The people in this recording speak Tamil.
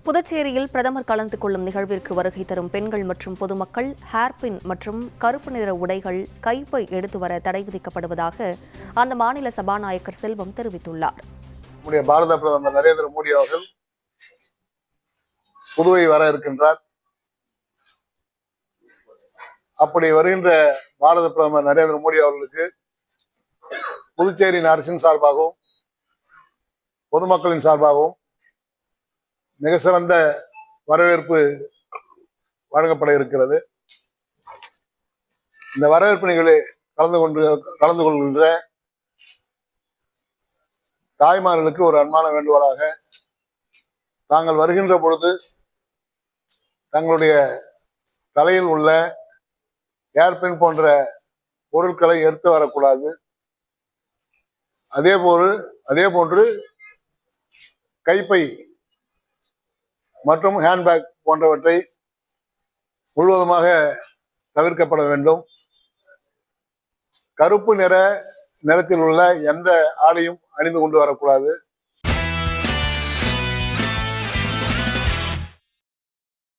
புதுச்சேரியில் பிரதமர் கலந்து கொள்ளும் நிகழ்விற்கு வருகை தரும் பெண்கள் மற்றும் பொதுமக்கள் ஹேர்பின் மற்றும் கருப்பு நிற உடைகள், கைப்பை எடுத்து வர தடை விதிக்கப்படுவதாக அந்த மாநில சபாநாயகர் செல்வம் தெரிவித்துள்ளார். பாரத பிரதமர் நரேந்திர மோடி அவர்கள் புதுவை வர இருக்கின்றார். அப்படி வருகின்ற பாரத பிரதமர் நரேந்திர மோடி அவர்களுக்கு புதுச்சேரியின் அரசின் சார்பாகவும் பொதுமக்களின் சார்பாகவும் மிக சிறந்த வரவேற்பு வழங்கப்பட இருக்கிறது. இந்த வரவேற்பு நிகழ்வில் கலந்து கொள்கின்ற தாய்மார்களுக்கு ஒரு அன்பான வேண்டுகோளாக, தாங்கள் வருகின்ற பொழுது தங்களுடைய தலையில் உள்ள ஏர்பின் போன்ற பொருட்களை எடுத்து வரக்கூடாது. அதே போன்று கைப்பை மற்றும் ஹேண்ட்பேக் போன்றவற்றை முழுவதுமாக தவிர்க்கப்பட வேண்டும். கருப்பு நிறத்தில் உள்ள எந்த ஆடையும் அணிந்து கொண்டு வரக்கூடாது.